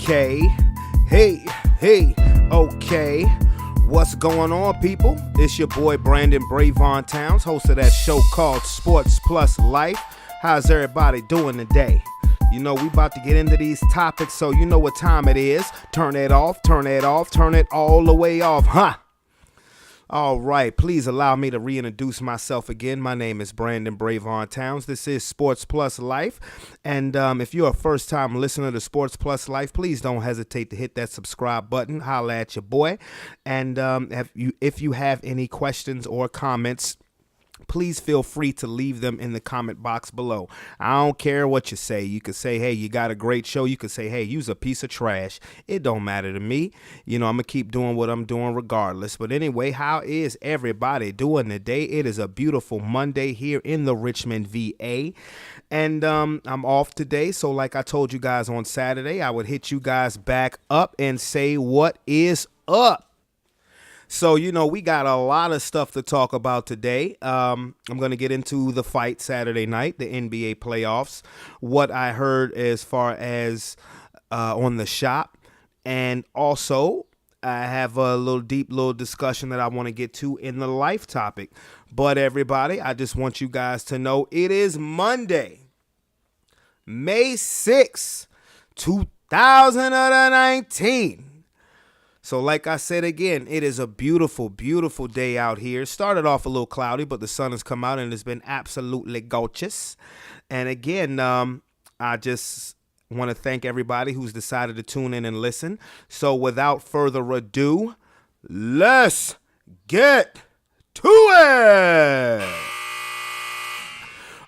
Okay. Hey. Okay. What's going on, people? It's your boy Brandon Brevon Towns, host of that show called Sports Plus Life. How's everybody doing today? You know, we about to get into these topics, so you know what time it is. Turn it off, turn it all the way off, huh? All right, please allow me to reintroduce myself again. My name is Brandon Brevon Towns. This is Sports Plus Life. And if you're a first-time listener to Sports Plus Life, please don't hesitate to hit that subscribe button. Holla at your boy. And if you have any questions or comments, please feel free to leave them in the comment box below. I don't care what you say. You could say, hey, you got a great show. You could say, hey, you's a piece of trash. It don't matter to me. You know, I'm going to keep doing what I'm doing regardless. But anyway, how is everybody doing today? It is a beautiful Monday here in the Richmond, VA. And I'm off today. So like I told you guys on Saturday, I would hit you guys back up and say, what is up? So, you know, we got a lot of stuff to talk about today. I'm going to get into the fight Saturday night, the NBA playoffs, what I heard as far as on the shop. And also, I have a deep discussion that I want to get to in the life topic. But everybody, I just want you guys to know it is Monday, May 6th, 2019. So like I said again, it is a beautiful, beautiful day out here. It started off a little cloudy, but the sun has come out and it's been absolutely gorgeous. And again, I just want to thank everybody who's decided to tune in and listen. So without further ado, let's get to it.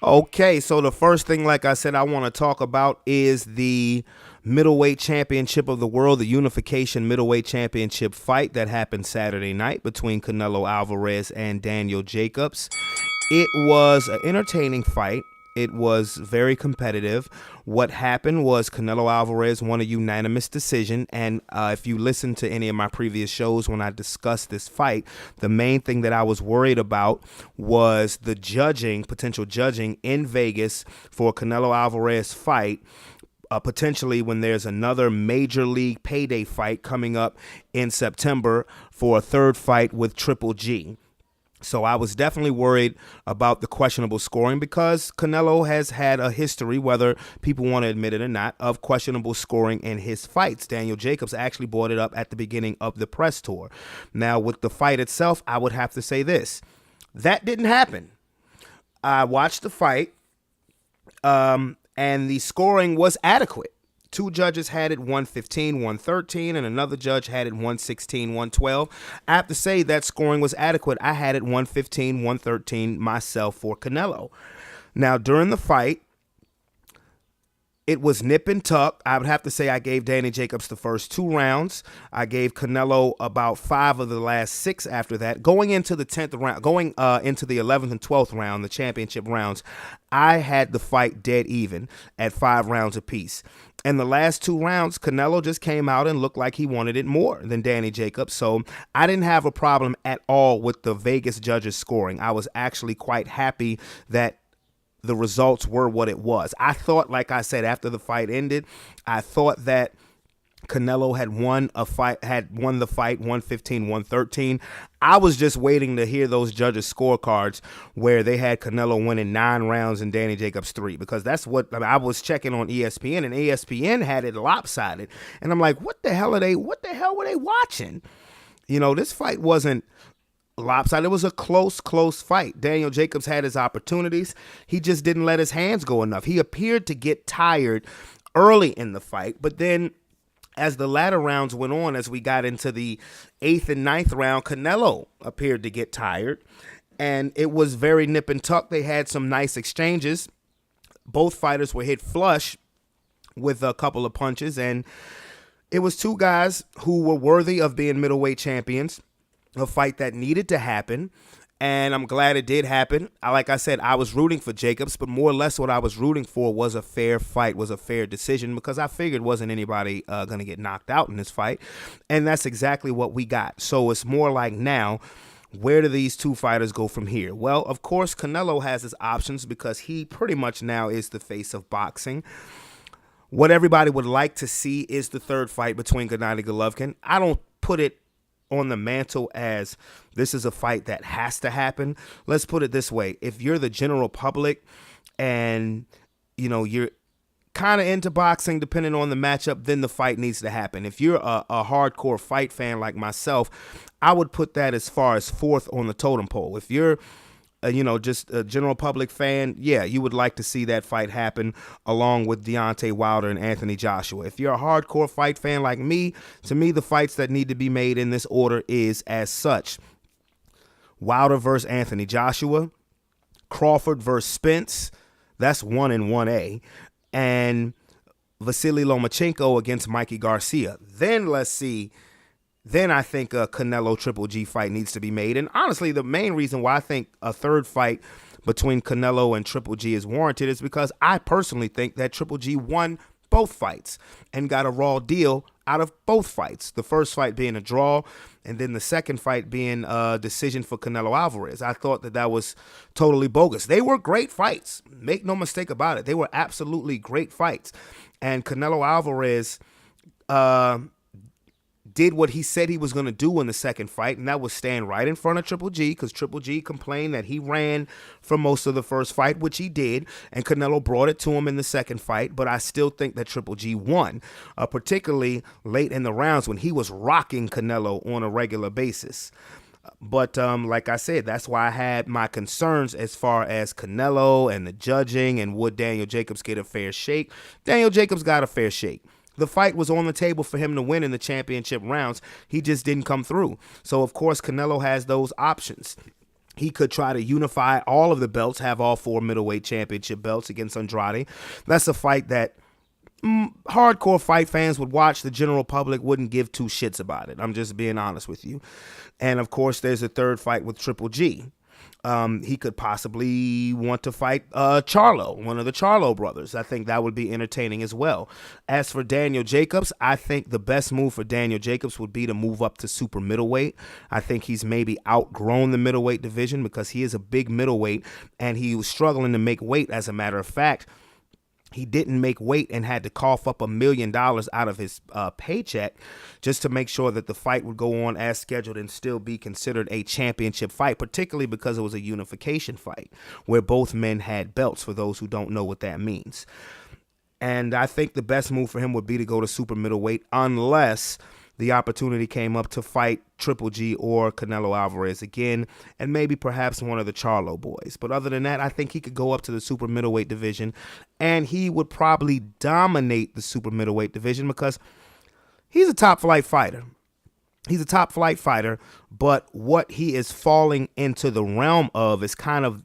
Okay, so the first thing, like I said, I want to talk about is the middleweight championship of the world, the unification middleweight championship fight that happened Saturday night between Canelo Alvarez and Daniel Jacobs. It was an entertaining fight. It was very competitive. What happened was Canelo Alvarez won a unanimous decision. And if you listen to any of my previous shows when I discussed this fight, the main thing that I was worried about was the potential judging in Vegas for Canelo Alvarez fight. Potentially when there's another major league payday fight coming up in September for a third fight with Triple G. So I was definitely worried about the questionable scoring because Canelo has had a history, whether people want to admit it or not, of questionable scoring in his fights. Daniel Jacobs actually brought it up at the beginning of the press tour. Now, with the fight itself, I would have to say this. That didn't happen. I watched the fight. And the scoring was adequate. Two judges had it 115, 113, and another judge had it 116, 112. I have to say that scoring was adequate. I had it 115, 113 myself for Canelo. Now, during the fight, it was nip and tuck. I would have to say I gave Danny Jacobs the first 2 rounds. I gave Canelo about 5 of the last 6 after that. Going into the 10th round, going into the 11th and 12th round, the championship rounds, I had the fight dead even at 5 rounds apiece. And the last 2 rounds, Canelo just came out and looked like he wanted it more than Danny Jacobs. So I didn't have a problem at all with the Vegas judges scoring. I was actually quite happy that the results were what it was. I thought, like I said, after the fight ended, I thought that Canelo had won the fight 115, 113. I was just waiting to hear those judges' scorecards where they had Canelo winning 9 rounds and Danny Jacobs 3, because that's what I was checking on ESPN, and ESPN had it lopsided. And I'm like, what the hell were they watching? You know, this fight wasn't lopsided. It was a close fight. Daniel Jacobs had his opportunities. He just didn't let his hands go enough. He appeared to get tired early in the fight, but then as the latter rounds went on, as we got into the 8th and 9th round, Canelo appeared to get tired, and it was very nip and tuck. They had some nice exchanges. Both fighters were hit flush with a couple of punches, and it was 2 guys who were worthy of being middleweight champions. A fight that needed to happen, and I'm glad it did happen. Like I said, I was rooting for Jacobs, but more or less what I was rooting for was a fair fight, was a fair decision, because I figured wasn't anybody going to get knocked out in this fight, and that's exactly what we got. So it's more like now, where do these 2 fighters go from here? Well, of course, Canelo has his options because he pretty much now is the face of boxing. What everybody would like to see is the third fight between Gennady Golovkin. I don't put it on the mantle as this is a fight that has to happen. Let's put it this way. If you're the general public and, you're kind of into boxing, depending on the matchup, then the fight needs to happen. If you're a hardcore fight fan like myself, I would put that as far as fourth on the totem pole. If you're just a general public fan, yeah, you would like to see that fight happen along with Deontay Wilder and Anthony Joshua. If you're a hardcore fight fan like me, to me, the fights that need to be made in this order is as such: Wilder versus Anthony Joshua, Crawford versus Spence, that's 1 and 1A, and Vasily Lomachenko against Mikey Garcia. Then let's see. Then I think a Canelo Triple G fight needs to be made. And honestly, the main reason why I think a third fight between Canelo and Triple G is warranted is because I personally think that Triple G won both fights and got a raw deal out of both fights. The first fight being a draw, and then the second fight being a decision for Canelo Alvarez. I thought that was totally bogus. They were great fights. Make no mistake about it. They were absolutely great fights. And Canelo Alvarez did what he said he was going to do in the second fight, and that was stand right in front of Triple G, because Triple G complained that he ran for most of the first fight, which he did, and Canelo brought it to him in the second fight. But I still think that Triple G won, particularly late in the rounds when he was rocking Canelo on a regular basis. But like I said, that's why I had my concerns as far as Canelo and the judging and would Daniel Jacobs get a fair shake. Daniel Jacobs got a fair shake. The fight was on the table for him to win in the championship rounds. He just didn't come through. So, of course, Canelo has those options. He could try to unify all of the belts, have all 4 middleweight championship belts against Andrade. That's a fight that hardcore fight fans would watch. The general public wouldn't give 2 shits about it. I'm just being honest with you. And, of course, there's a third fight with Triple G. He could possibly want to fight Charlo, one of the Charlo brothers. I think that would be entertaining as well. As for Daniel Jacobs, I think the best move for Daniel Jacobs would be to move up to super middleweight. I think he's maybe outgrown the middleweight division because he is a big middleweight and he was struggling to make weight. As a matter of fact, he didn't make weight and had to cough up $1 million out of his paycheck just to make sure that the fight would go on as scheduled and still be considered a championship fight, particularly because it was a unification fight where both men had belts, for those who don't know what that means. And I think the best move for him would be to go to super middleweight unless the opportunity came up to fight Triple G or Canelo Alvarez again, and maybe perhaps one of the Charlo boys. But other than that, I think he could go up to the super middleweight division, and he would probably dominate the super middleweight division because he's a top flight fighter. He's a top flight fighter, but what he is falling into the realm of is kind of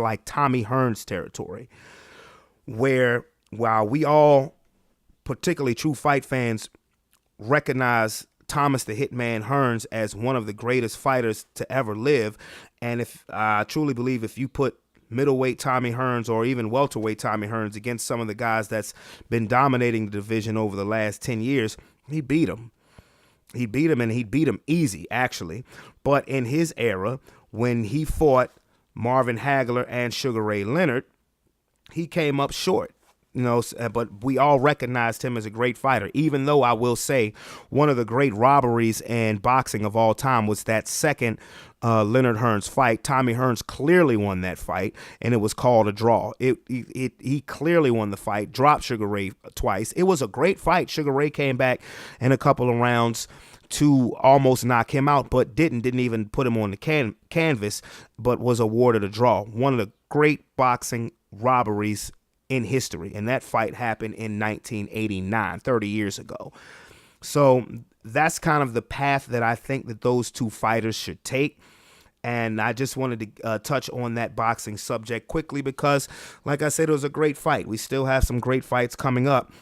like Tommy Hearns territory, where while we all, particularly true fight fans, recognize Thomas the Hitman Hearns as one of the greatest fighters to ever live. And if I truly believe if you put middleweight Tommy Hearns or even welterweight Tommy Hearns against some of the guys that's been dominating the division over the last 10 years, he beat him. He beat him, and he beat him easy, actually. But in his era, when he fought Marvin Hagler and Sugar Ray Leonard, he came up short. But we all recognized him as a great fighter, even though I will say one of the great robberies in boxing of all time was that second Leonard Hearns fight. Tommy Hearns clearly won that fight, and it was called a draw. He clearly won the fight, dropped Sugar Ray twice. It was a great fight. Sugar Ray came back in a couple of rounds to almost knock him out, but didn't even put him on the canvas, but was awarded a draw. One of the great boxing robberies in history, and that fight happened in 1989, 30 years ago. So that's kind of the path that I think that those two fighters should take. And I just wanted to touch on that boxing subject quickly because, like I said, it was a great fight. We still have some great fights coming up.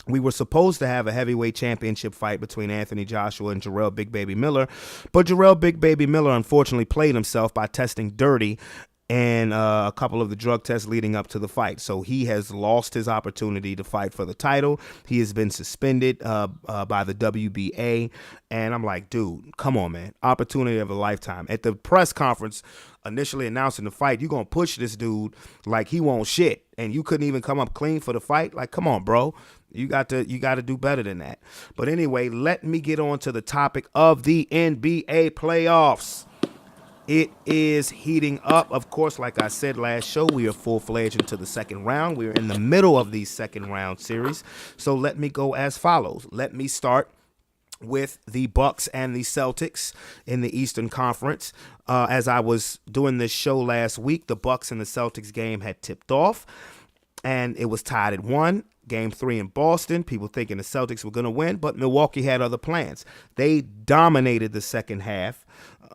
We were supposed to have a heavyweight championship fight between Anthony Joshua and Jarrell Big Baby Miller, but Jarrell Big Baby Miller unfortunately played himself by testing dirty and a couple of the drug tests leading up to the fight. So he has lost his opportunity to fight for the title. He has been suspended by the WBA. And I'm like, dude, come on, man. Opportunity of a lifetime. At the press conference initially announcing the fight, you're going to push this dude like he won't shit. And you couldn't even come up clean for the fight. Like, come on, bro. You got to do better than that. But anyway, let me get on to the topic of the NBA playoffs. It is heating up. Of course, like I said last show, we are full-fledged into the second round. We're in the middle of these second round series. So let me go as follows. Let me start with the Bucks and the Celtics in the Eastern Conference. As I was doing this show last week, the Bucks and the Celtics game had tipped off, and it was tied at 1. Game 3 in Boston, people thinking the Celtics were going to win, but Milwaukee had other plans. They dominated the second half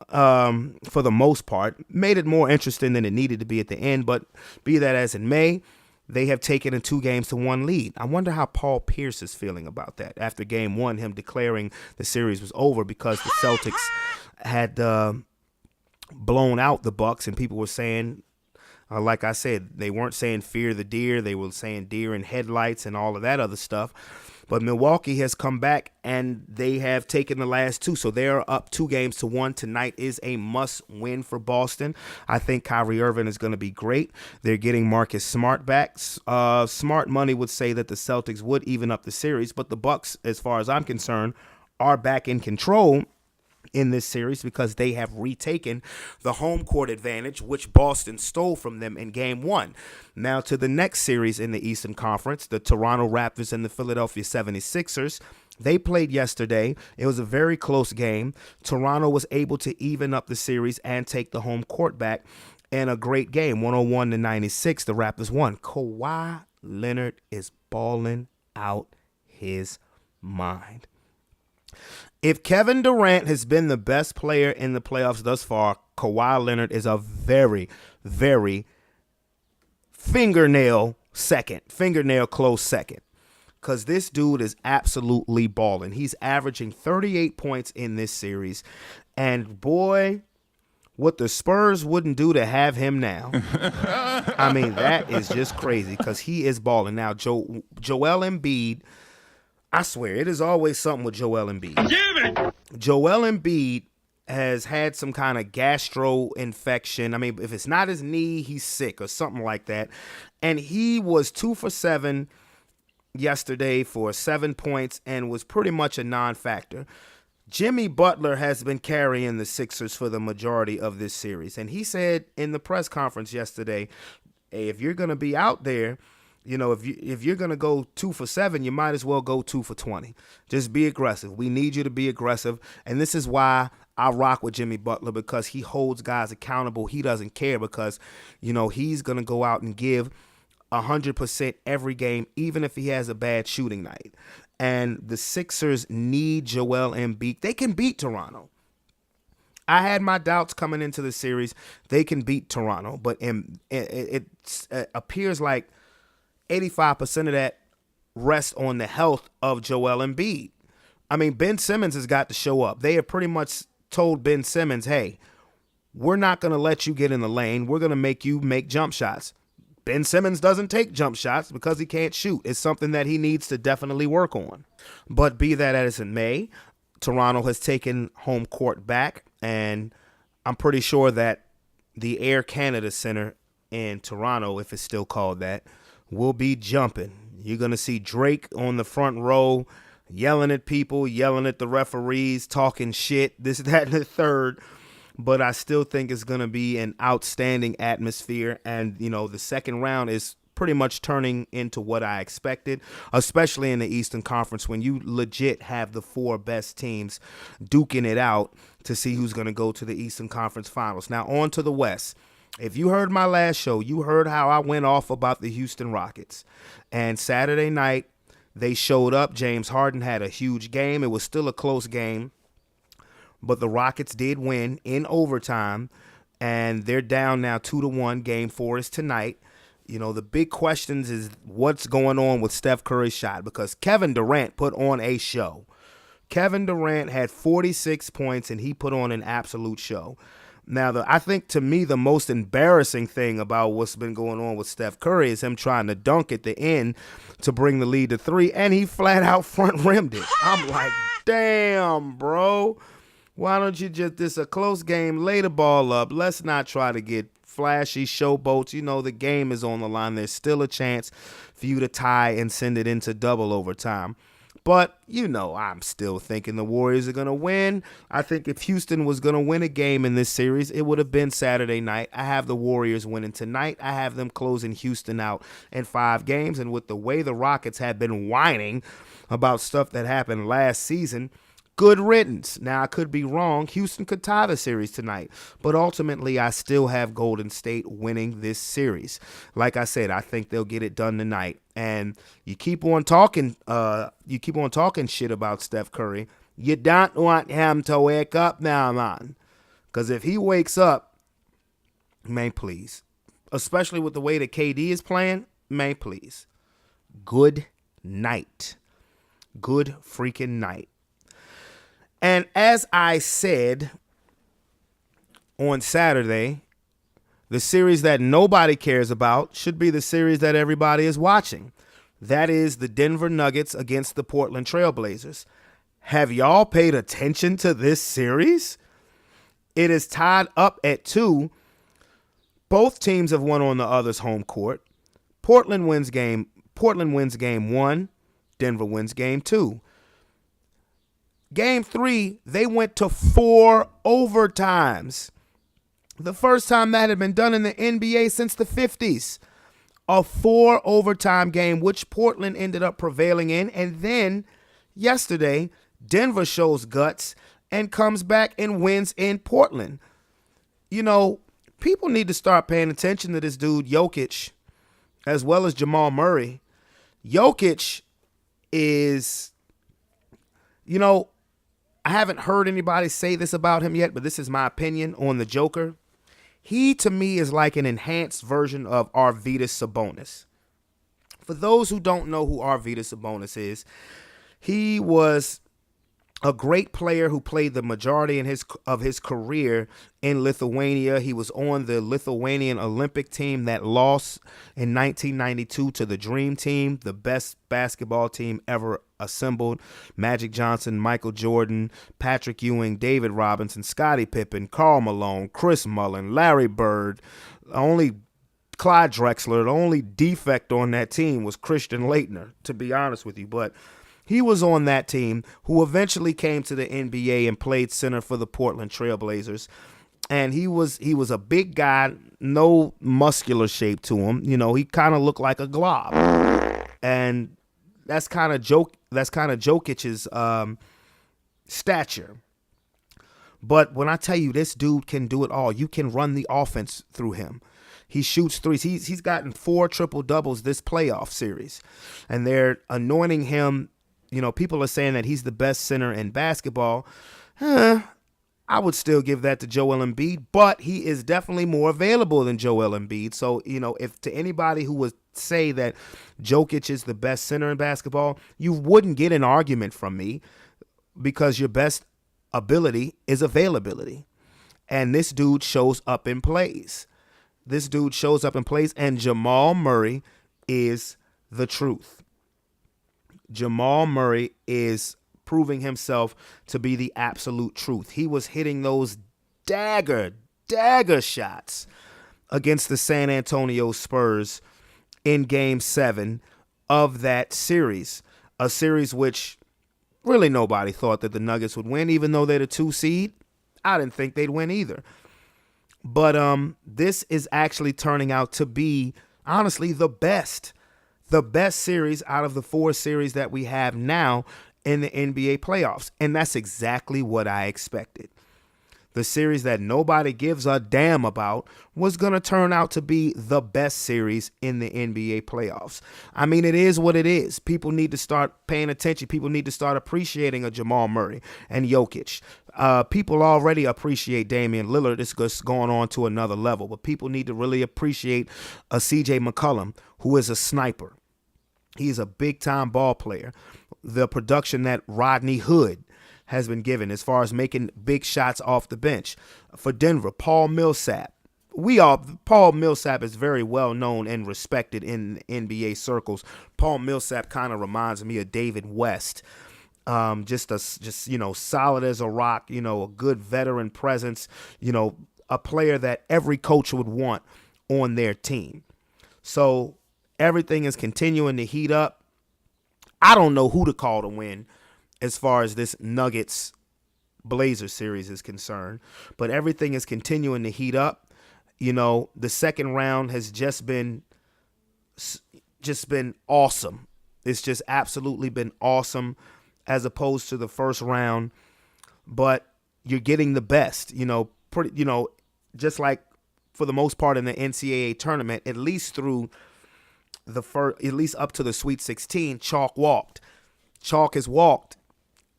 for the most part, made it more interesting than it needed to be at the end, but be that as it may, they have taken a 2-1 lead. I wonder how Paul Pierce is feeling about that after game 1, him declaring the series was over because the Celtics had blown out the Bucks, and people were saying, like I said, they weren't saying fear the deer. They were saying deer in headlights and all of that other stuff. But Milwaukee has come back, and they have taken the last 2. So they're up 2-1. Tonight is a must-win for Boston. I think Kyrie Irving is going to be great. They're getting Marcus Smart back. Smart money would say that the Celtics would even up the series. But the Bucks, as far as I'm concerned, are back in control in this series because they have retaken the home court advantage, which Boston stole from them in game 1. Now to the next series in the Eastern Conference, the Toronto Raptors and the Philadelphia 76ers. They played yesterday. It was a very close game. Toronto was able to even up the series and take the home court back in a great game, 101-96. The Raptors won. Kawhi Leonard is balling out his mind. If Kevin Durant has been the best player in the playoffs thus far, Kawhi Leonard is a very, very fingernail close second. Because this dude is absolutely balling. He's averaging 38 points in this series. And boy, what the Spurs wouldn't do to have him now. I mean, that is just crazy because he is balling. Now, Joel Embiid, I swear, it is always something with Joel Embiid. Joel Embiid has had some kind of gastro infection. I mean, if it's not his knee, he's sick or something like that. And he was 2 for 7 yesterday for 7 points and was pretty much a non-factor. Jimmy Butler has been carrying the Sixers for the majority of this series. And he said in the press conference yesterday, hey, if you're going to be out there, you know, if you're going to go 2 for 7, you might as well go 2 for 20. Just be aggressive. We need you to be aggressive. And this is why I rock with Jimmy Butler, because he holds guys accountable. He doesn't care because, you know, he's going to go out and give 100% every game, even if he has a bad shooting night. And the Sixers need Joel Embiid. They can beat Toronto. I had my doubts coming into the series. They can beat Toronto, but it appears like 85% of that rests on the health of Joel Embiid. I mean, Ben Simmons has got to show up. They have pretty much told Ben Simmons, hey, we're not going to let you get in the lane. We're going to make you make jump shots. Ben Simmons doesn't take jump shots because he can't shoot. It's something that he needs to definitely work on. But be that as it may, Toronto has taken home court back, and I'm pretty sure that the Air Canada Center in Toronto, if it's still called that, will be jumping. You're going to see Drake on the front row yelling at people, yelling at the referees, talking shit, this, that, and the third. But I still think it's going to be an outstanding atmosphere. And, you know, the second round is pretty much turning into what I expected, especially in the Eastern Conference when you legit have the 4 best teams duking it out to see who's going to go to the Eastern Conference Finals. Now, on to the West. If you heard my last show, you heard how I went off about the Houston Rockets. And Saturday night, they showed up. James Harden had a huge game. It was still a close game, but the Rockets did win in overtime, and they're down now 2-1. Game 4 is tonight. You know, the big questions is what's going on with Steph Curry's shot, because Kevin Durant put on a show. Kevin Durant had 46 points, and he put on an absolute show. Now, I think to me the most embarrassing thing about what's been going on with Steph Curry is him trying to dunk at the end to bring the lead to 3, and he flat out front rimmed it. I'm like, damn, bro. Why don't you just, this a close game, lay the ball up. Let's not try to get flashy showboats. You know, the game is on the line. There's still a chance for you to tie and send it into double overtime. But, you know, I'm still thinking the Warriors are going to win. I think if Houston was going to win a game in this series, it would have been Saturday night. I have the Warriors winning tonight. I have them closing Houston out in 5 games. And with the way the Rockets have been whining about stuff that happened last season, good riddance. Now, I could be wrong. Houston could tie the series tonight. But ultimately, I still have Golden State winning this series. Like I said, I think they'll get it done tonight. And you keep on talking shit about Steph Curry. You don't want him to wake up now, man. Because if he wakes up, man, please. Especially with the way that KD is playing, man, please. Good night. Good freaking night. And as I said on Saturday, the series that nobody cares about should be the series that everybody is watching. That is the Denver Nuggets against the Portland Trail Blazers. Have y'all paid attention to this series? It is tied up at 2. Both teams have won on the other's home court. Portland wins game 1. Denver wins game 2. Game 3, they went to 4 overtimes. The first time that had been done in the NBA since the 50s. A 4 overtime game, which Portland ended up prevailing in. And then yesterday, Denver shows guts and comes back and wins in Portland. You know, people need to start paying attention to this dude, Jokic, as well as Jamal Murray. Jokic is, you know, I haven't heard anybody say this about him yet, but this is my opinion on the Joker. He, to me, is like an enhanced version of Arvydas Sabonis. For those who don't know who Arvydas Sabonis is, he was a great player who played the majority of his career in Lithuania. He was on the Lithuanian Olympic team that lost in 1992 to the Dream Team, the best basketball team ever assembled. Magic Johnson, Michael Jordan, Patrick Ewing, David Robinson, Scottie Pippen, Karl Malone, Chris Mullin, Larry Bird. Only Clyde Drexler, the only defect on that team was Christian Laettner, to be honest with you. But he was on that team, who eventually came to the NBA and played center for the Portland Trail Blazers. And he was a big guy, no muscular shape to him. You know, he kind of looked like a glob. And that's kind of Jokic's stature. But when I tell you, this dude can do it all. You can run the offense through him. He shoots threes. He's gotten 4 triple-doubles this playoff series. And they're anointing him. You know, people are saying that he's the best center in basketball. I would still give that to Joel Embiid, but he is definitely more available than Joel Embiid. So, you know, if to anybody who would say that Jokic is the best center in basketball, you wouldn't get an argument from me, because your best ability is availability. And this dude shows up and plays. And Jamal Murray is the truth. Jamal Murray is proving himself to be the absolute truth. He was hitting those dagger shots against the San Antonio Spurs in Game 7 of that series. A series which really nobody thought that the Nuggets would win, even though they're the 2 seed. I didn't think they'd win either. But this is actually turning out to be, honestly, the best series out of the 4 series that we have now in the NBA playoffs. And that's exactly what I expected. The series that nobody gives a damn about was going to turn out to be the best series in the NBA playoffs. I mean, it is what it is. People need to start paying attention. People need to start appreciating a Jamal Murray and Jokic. People already appreciate Damian Lillard. It's just going on to another level. But people need to really appreciate a CJ McCollum, who is a sniper. He's a big-time ball player. The production that Rodney Hood has been given as far as making big shots off the bench. For Denver, Paul Millsap. Paul Millsap is very well known and respected in NBA circles. Paul Millsap kind of reminds me of David West. Just solid as a rock, a good veteran presence, a player that every coach would want on their team. So everything is continuing to heat up. I don't know who to call to win as far as this Nuggets Blazers series is concerned, but everything is continuing to heat up. The second round has just been awesome. It's just absolutely been awesome as opposed to the first round, but you're getting the best, just like for the most part in the NCAA tournament, at least through at least up to the Sweet 16, Chalk has walked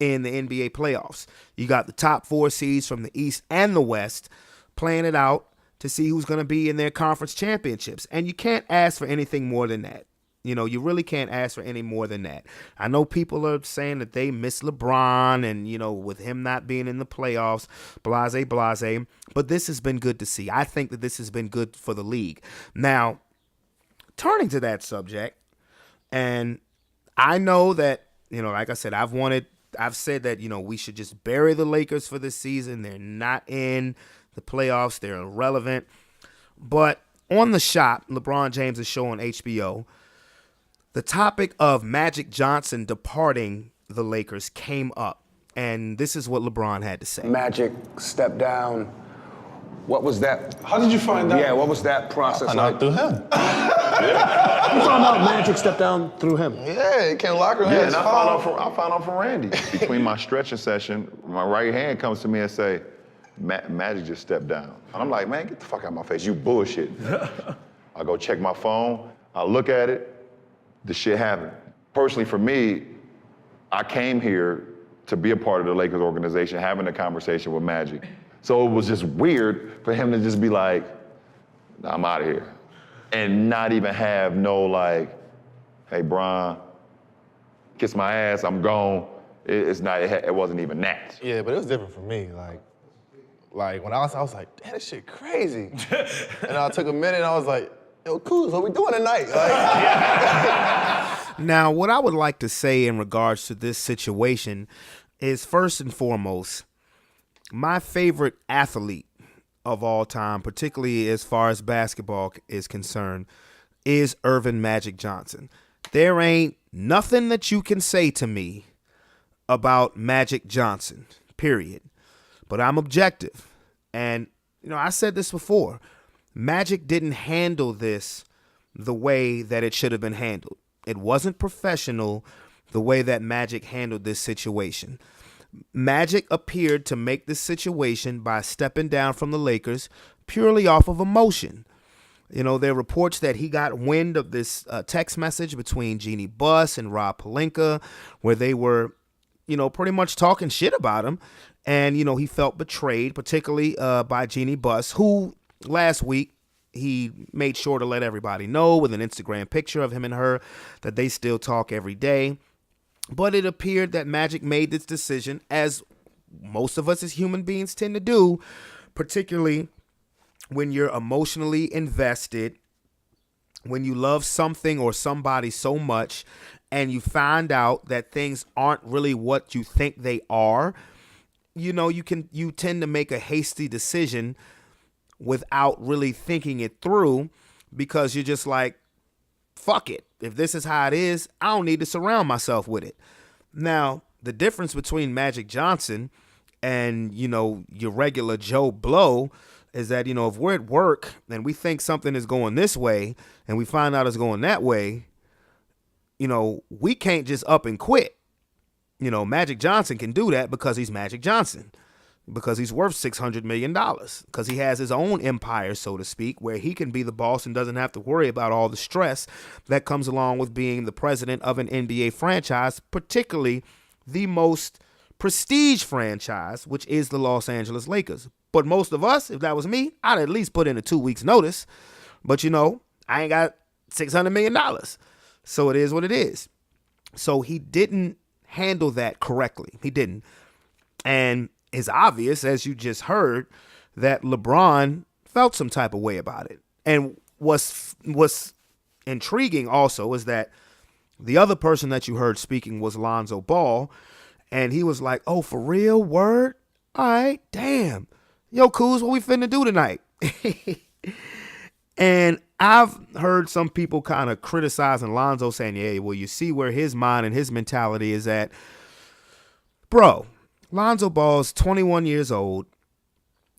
in the NBA playoffs. You got the top 4 seeds from the East and the West playing it out to see who's going to be in their conference championships. And you can't ask for anything more than that. You really can't ask for any more than that. I know people are saying that they miss LeBron and, with him not being in the playoffs, blase. But this has been good to see. I think that this has been good for the league. Now, turning to that subject, and I know that, like I said, I've said that, we should just bury the Lakers for this season. They're not in the playoffs. They're irrelevant. But on The Shop, LeBron James' show on HBO, the topic of Magic Johnson departing the Lakers came up, and this is what LeBron had to say. Magic stepped down. What was that? How did you find out? Yeah, what was that process Not like? through him. You found out Magic stepped down through him? Yeah, he came locker room. Yeah, and I found out from Randy. Between my stretching session, my right hand comes to me and say, Magic just stepped down. And I'm like, man, get the fuck out of my face. You bullshit. I go check my phone. I look at it. The shit happened. Personally, for me, I came here to be a part of the Lakers organization, having a conversation with Magic. So it was just weird for him to just be like, nah, I'm out of here. And not even have no like, hey, Bron, kiss my ass, I'm gone. It wasn't even that. Yeah, but it was different for me. Like when I was like, damn, this shit crazy. And I took a minute and I was like, yo, cool, what we doing tonight? Now, what I would like to say in regards to this situation is, first and foremost, my favorite athlete of all time, particularly as far as basketball is concerned, is Earvin Magic Johnson. There ain't nothing that you can say to me about Magic Johnson, period. But I'm objective. And, I said this before. Magic didn't handle this the way that it should have been handled. It wasn't professional the way that Magic handled this situation. Magic appeared to make this situation by stepping down from the Lakers purely off of emotion. There are reports that he got wind of this text message between Jeannie Buss and Rob Pelinka where they were, pretty much talking shit about him. And, he felt betrayed, particularly by Jeannie Buss, who last week he made sure to let everybody know with an Instagram picture of him and her that they still talk every day. But it appeared that Magic made this decision, as most of us as human beings tend to do, particularly when you're emotionally invested, when you love something or somebody so much, and you find out that things aren't really what you think they are. You tend to make a hasty decision without really thinking it through, because you're just like, fuck it. If this is how it is, I don't need to surround myself with it. Now, the difference between Magic Johnson and, your regular Joe Blow is that, if we're at work and we think something is going this way and we find out it's going that way, we can't just up and quit. Magic Johnson can do that because he's Magic Johnson, because he's worth $600 million, because he has his own empire, so to speak, where he can be the boss and doesn't have to worry about all the stress that comes along with being the president of an NBA franchise, particularly the most prestige franchise, which is the Los Angeles Lakers. But most of us, if that was me, I'd at least put in a 2 weeks notice. But, I ain't got $600 million. So it is what it is. So he didn't handle that correctly. He didn't. And it's obvious, as you just heard, that LeBron felt some type of way about it. And what's intriguing also is that the other person that you heard speaking was Lonzo Ball, and he was like, "Oh, for real? Word? All right, damn. Yo, Kuz, what we finna do tonight?" And I've heard some people kind of criticizing Lonzo, saying, "Yeah, well, you see where his mind and his mentality is at." Bro, Lonzo Ball's 21 years old.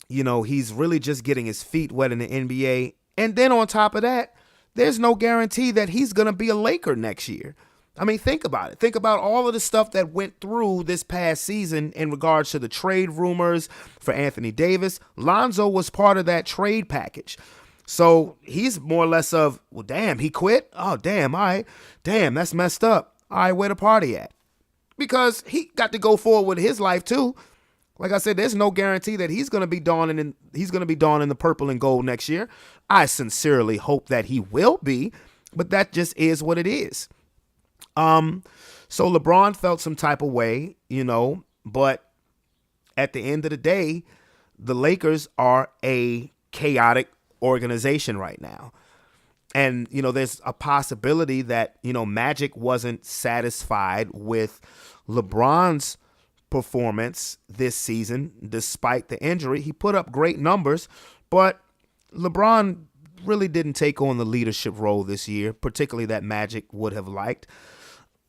You know, he's really just getting his feet wet in the NBA. And then on top of that, there's no guarantee that he's going to be a Laker next year. I mean, think about it. Think about all of the stuff that went through this past season in regards to the trade rumors for Anthony Davis. Lonzo was part of that trade package. So he's more or less of, well, damn, he quit? Oh, damn, all right. Damn, that's messed up. All right, where the party at? Because he got to go forward with his life too. Like I said, there's no guarantee that he's going to be donning the purple and gold next year. I sincerely hope that he will be, but that just is what it is. So LeBron felt some type of way, but at the end of the day, the Lakers are a chaotic organization right now. And, there's a possibility that, Magic wasn't satisfied with LeBron's performance this season, despite the injury. He put up great numbers, but LeBron really didn't take on the leadership role this year, particularly that Magic would have liked.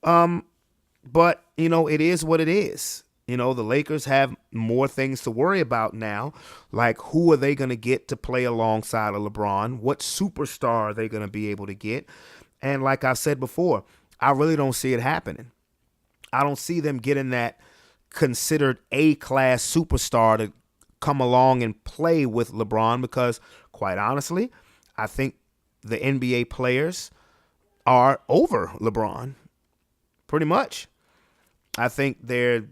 But, it is what it is. The Lakers have more things to worry about now, like who are they going to get to play alongside of LeBron? What superstar are they going to be able to get? And like I've said before, I really don't see it happening. I don't see them getting that considered A-class superstar to come along and play with LeBron because, quite honestly, I think the NBA players are over LeBron, pretty much. I think they're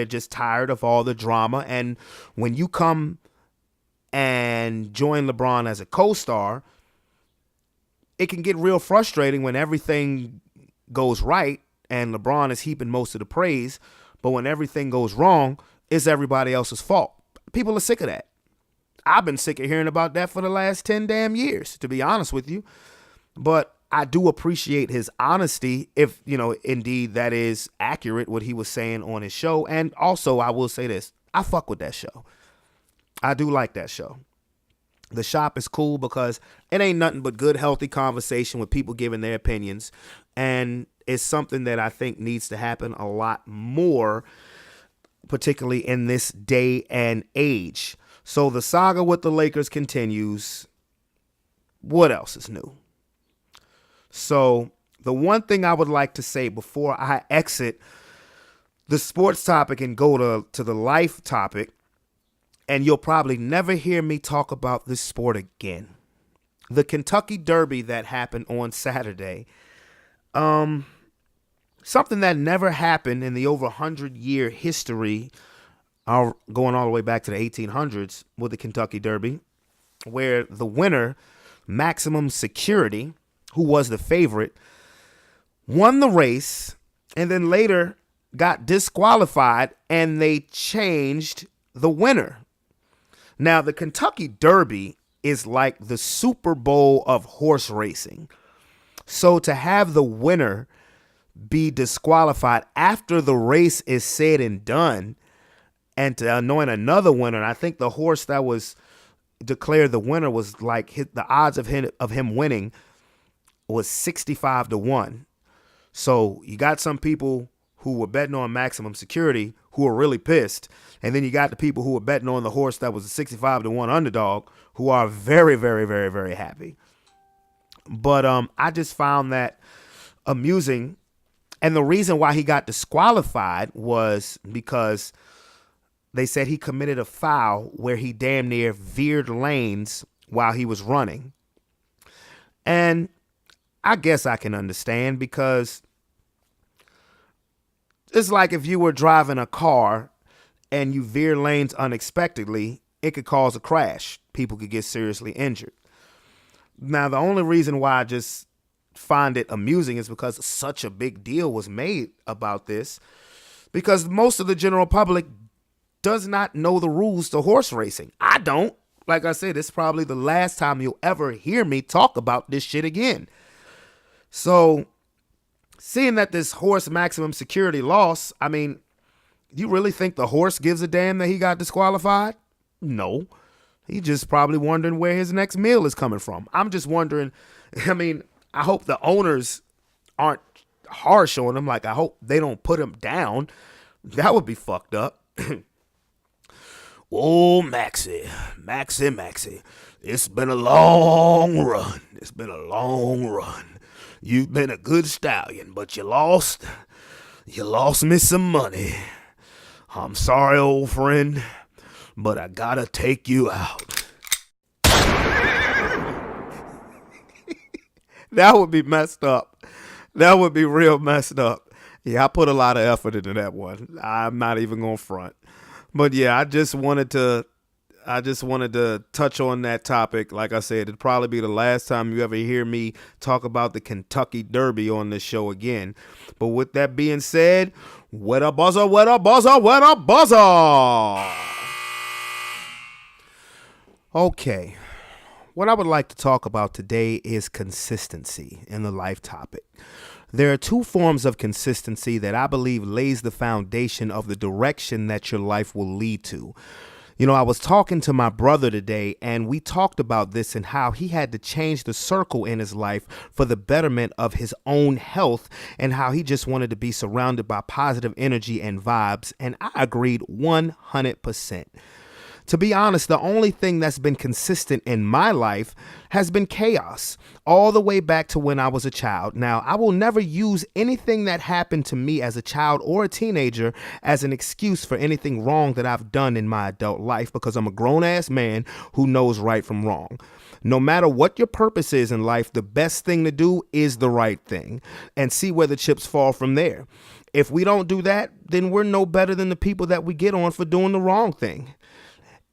just tired of all the drama. And when you come and join LeBron as a co-star, it can get real frustrating when everything goes right and LeBron is heaping most of the praise. But when everything goes wrong, it's everybody else's fault. People are sick of that. I've been sick of hearing about that for the last 10 damn years, to be honest with you. But I do appreciate his honesty if, indeed that is accurate, what he was saying on his show. And also, I will say this. I fuck with that show. I do like that show. The Shop is cool because it ain't nothing but good, healthy conversation with people giving their opinions. And it's something that I think needs to happen a lot more, particularly in this day and age. So the saga with the Lakers continues. What else is new? So the one thing I would like to say before I exit the sports topic and go to the life topic, and you'll probably never hear me talk about this sport again. The Kentucky Derby that happened on Saturday. Something that never happened in the over 100-year history, going all the way back to the 1800s with the Kentucky Derby, where the winner, Maximum Security, who was the favorite, won the race and then later got disqualified and they changed the winner. Now, the Kentucky Derby is like the Super Bowl of horse racing. So to have the winner be disqualified after the race is said and done and to anoint another winner, and I think the horse that was declared the winner was like the odds of him winning was 65-1. So you got some people who were betting on Maximum Security who were really pissed. And then you got the people who were betting on the horse that was a 65-1 underdog who are very, very, very, very happy. But I just found that amusing. And the reason why he got disqualified was because they said he committed a foul where he damn near veered lanes while he was running. And I guess I can understand because it's like if you were driving a car and you veer lanes unexpectedly, it could cause a crash. People could get seriously injured. Now, the only reason why I just find it amusing is because such a big deal was made about this. because most of the general public does not know the rules to horse racing. I don't. Like I said, it's probably the last time you'll ever hear me talk about this shit again. So, seeing that this horse maximum security lost, I mean, you really think the horse gives a damn that he got disqualified? No. He just probably wondering where his next meal is coming from. I'm just wondering, I mean, I hope the owners aren't harsh on him. Like, I hope they don't put him down. That would be fucked up. Oh, Maxie. It's been a long run. You've been a good stallion, but you lost me some money. I'm sorry, old friend, but I gotta take you out. That would be messed up. That would be real messed up. Yeah, I put a lot of effort into that one. I'm not even gonna front. But yeah, I just wanted to touch on that topic. Like I said, it'd probably be the last time you ever hear me talk about the Kentucky Derby on this show again. But with that being said, what a buzzer. Okay. What I would like to talk about today is consistency in the life topic. There are two forms of consistency that I believe lays the foundation of the direction that your life will lead to. You know, I was talking to my brother today, and we talked about this and how he had to change the circle in his life for the betterment of his own health, and how he just wanted to be surrounded by positive energy and vibes, and I agreed 100%. To be honest, the only thing that's been consistent in my life has been chaos, all the way back to when I was a child. Now, I will never use anything that happened to me as a child or a teenager as an excuse for anything wrong that I've done in my adult life, because I'm a grown-ass man who knows right from wrong. No matter what your purpose is in life, the best thing to do is the right thing and see where the chips fall from there. If we don't do that, then we're no better than the people that we get on for doing the wrong thing.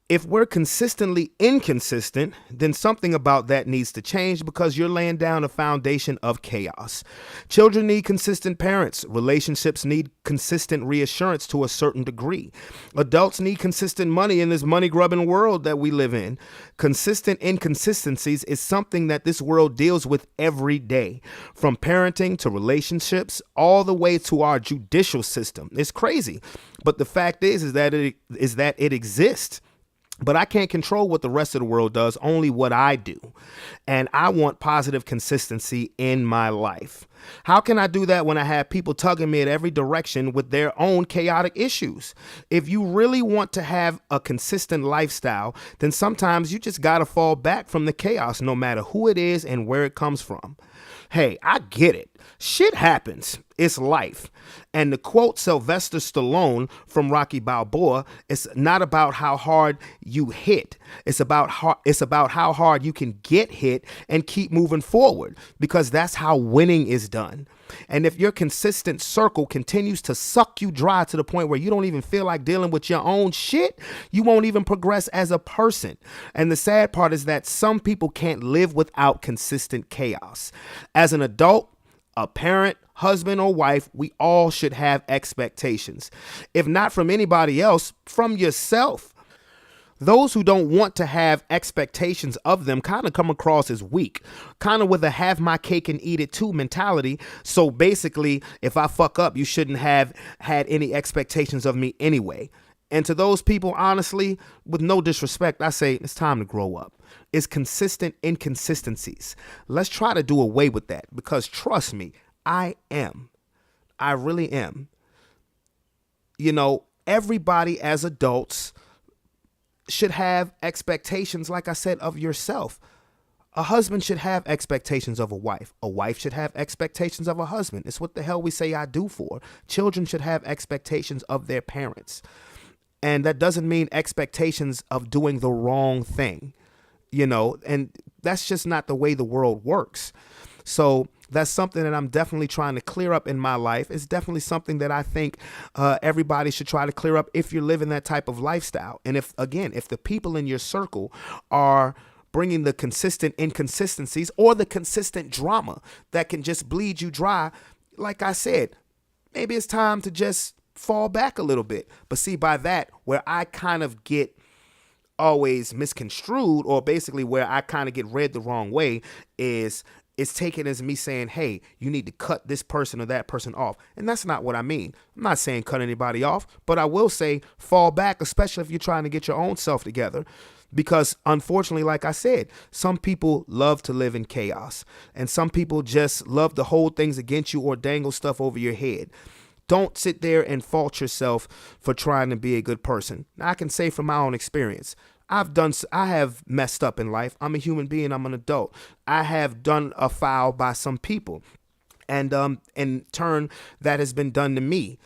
If we're consistently inconsistent, then something about that needs to change, because you're laying down a foundation of chaos. Children need consistent parents. Relationships need consistent reassurance to a certain degree. Adults need consistent money in this money-grubbing world that we live in. Consistent inconsistencies is something that this world deals with every day, from parenting to relationships, all the way to our judicial system. It's crazy, but the fact is that it exists. But I can't control what the rest of the world does, only what I do. And I want positive consistency in my life. How can I do that when I have people tugging me in every direction with their own chaotic issues? If you really want to have a consistent lifestyle, then sometimes you just got to fall back from the chaos, no matter who it is and where it comes from. Hey, I get it. Shit happens. It's life. And to quote Sylvester Stallone from Rocky Balboa, it's not about how hard you hit. It's about how hard you can get hit and keep moving forward, because that's how winning is done. And if your consistent circle continues to suck you dry to the point where you don't even feel like dealing with your own shit, you won't even progress as a person. And the sad part is that some people can't live without consistent chaos. As an adult, a parent, husband, or wife, we all should have expectations. If not from anybody else, from yourself. Those who don't want to have expectations of them kind of come across as weak, kind of with a have my cake and eat it too mentality. So basically, if I fuck up, you shouldn't have had any expectations of me anyway. And to those people, honestly, with no disrespect, I say it's time to grow up. It's consistent inconsistencies. Let's try to do away with that, because trust me, I really am. You know, everybody as adults should have expectations, like I said, of yourself. A husband should have expectations of a wife. A wife should have expectations of a husband. It's what the hell we say I do for. Children should have expectations of their parents. And that doesn't mean expectations of doing the wrong thing, you know, and that's just not the way the world works. So that's something that I'm definitely trying to clear up in my life. It's definitely something that I think everybody should try to clear up if you're living that type of lifestyle. And if the people in your circle are bringing the consistent inconsistencies or the consistent drama that can just bleed you dry, like I said, maybe it's time to just fall back a little bit. But see, by that, where I kind of get always misconstrued, or basically where I kind of get read the wrong way, is it's taken as me saying, hey, you need to cut this person or that person off. And that's not what I mean. I'm not saying cut anybody off, but I will say fall back, especially if you're trying to get your own self together. Because unfortunately, like I said, some people love to live in chaos, and some people just love to hold things against you or dangle stuff over your head. Don't sit there and fault yourself for trying to be a good person. Now, I can say from my own experience, I have messed up in life. I'm a human being. I'm an adult. I have done a foul by some people, and in turn, that has been done to me.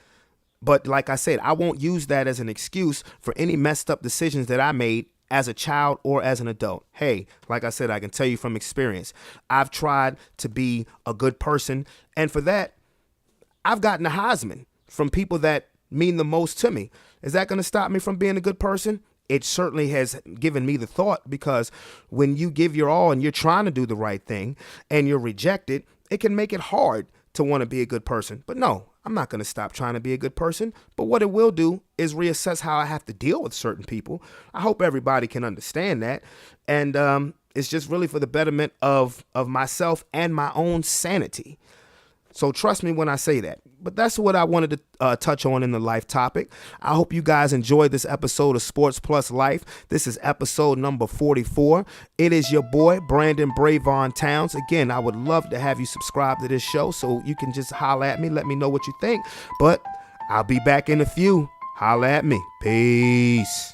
But like I said, I won't use that as an excuse for any messed up decisions that I made as a child or as an adult. Hey, like I said, I can tell you from experience, I've tried to be a good person, and for that, I've gotten a Heisman from people that mean the most to me. Is that going to stop me from being a good person? It certainly has given me the thought, because when you give your all and you're trying to do the right thing and you're rejected, it can make it hard to want to be a good person. But no, I'm not going to stop trying to be a good person. But what it will do is reassess how I have to deal with certain people. I hope everybody can understand that. And it's just really for the betterment of myself and my own sanity. So trust me when I say that. But that's what I wanted to touch on in the life topic. I hope you guys enjoyed this episode of Sports Plus Life. This is episode number 44. It is your boy, Brandon Brevon Towns. Again, I would love to have you subscribe to this show so you can just holler at me. Let me know what you think. But I'll be back in a few. Holla at me. Peace.